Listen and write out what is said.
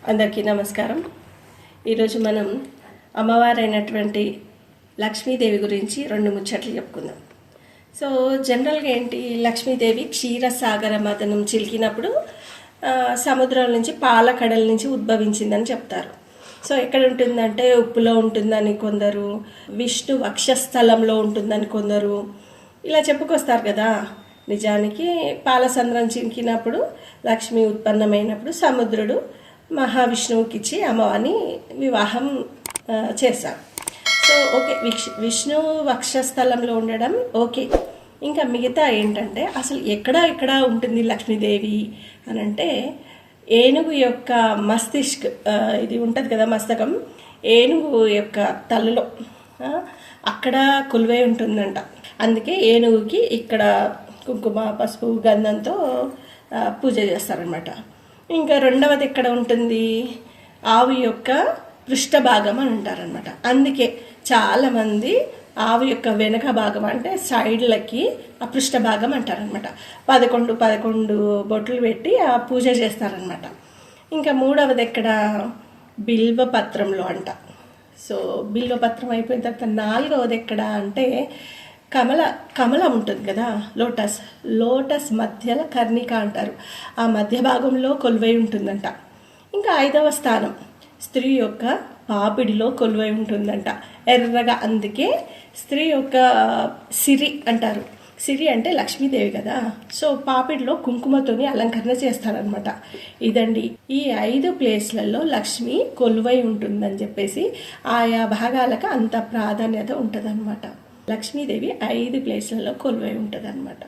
అందరికీ నమస్కారం. ఈరోజు మనం అమ్మవారైనటువంటి లక్ష్మీదేవి గురించి 2 ముచ్చట్లు చెప్పుకుందాం. సో జనరల్గా ఏంటి, లక్ష్మీదేవి క్షీరసాగర మదనం చిలికినప్పుడు సముద్రం నుంచి పాలకడల నుంచి ఉద్భవించిందని చెప్తారు. సో ఎక్కడ ఉంటుందంటే ఉప్పులో ఉంటుందని కొందరు, విష్ణు వక్షస్థలంలో ఉంటుందని కొందరు ఇలా చెప్పుకొస్తారు కదా. నిజానికి పాలసంద్రం చిలికినప్పుడు లక్ష్మి ఉత్పన్నమైనప్పుడు సముద్రుడు మహావిష్ణువుకి ఇచ్చి అమ్మవారిని వివాహం చేశారు. సో ఓకే, విష్ణు వక్షస్థలంలో ఉండడం ఓకే. ఇంకా మిగతా ఏంటంటే అసలు ఎక్కడ ఉంటుంది లక్ష్మీదేవి అని అంటే, ఏనుగు యొక్క మస్తిష్క్, ఇది ఉంటుంది కదా మస్తకం, ఏనుగు యొక్క తలలో అక్కడ కొలువై ఉంటుందంట. అందుకే ఏనుగుకి ఇక్కడ కుంకుమ పసుపు గంధంతో పూజ చేస్తారనమాట. ఇంకా రెండవది ఎక్కడ ఉంటుంది, ఆవు యొక్క పృష్ఠ భాగం అని అంటారనమాట. అందుకే చాలామంది ఆవు యొక్క వెనక భాగం అంటే సైడ్లకి ఆ పృష్ఠ భాగం అంటారనమాట. 11 బొట్లు పెట్టి ఆ పూజ చేస్తారనమాట. ఇంకా మూడవది ఎక్కడ, బిల్వపత్రంలో అంట. సో బిల్వపత్రం అయిపోయిన తర్వాత నాలుగవది ఎక్కడ అంటే, కమలం ఉంటుంది కదా, లోటస్ మధ్యలో కర్ణిక అంటారు. ఆ మధ్య భాగంలో కొలువై ఉంటుందంట. ఇంకా 5వ స్థానం స్త్రీ యొక్క పాపిడిలో కొలువై ఉంటుందంట ఎర్రగా. అందుకే స్త్రీ యొక్క సిరి అంటారు. సిరి అంటే లక్ష్మీదేవి కదా. సో పాపిడిలో కుంకుమతోని అలంకరణ చేస్తారనమాట. ఇదండి ఈ 5 ప్లేస్లలో లక్ష్మి కొలువై ఉంటుందని చెప్పేసి ఆయా భాగాలకు అంత ప్రాధాన్యత ఉంటుందన్నమాట. లక్ష్మీదేవి 5 ప్లేస్లలో కొలువై ఉంటుంది అనమాట.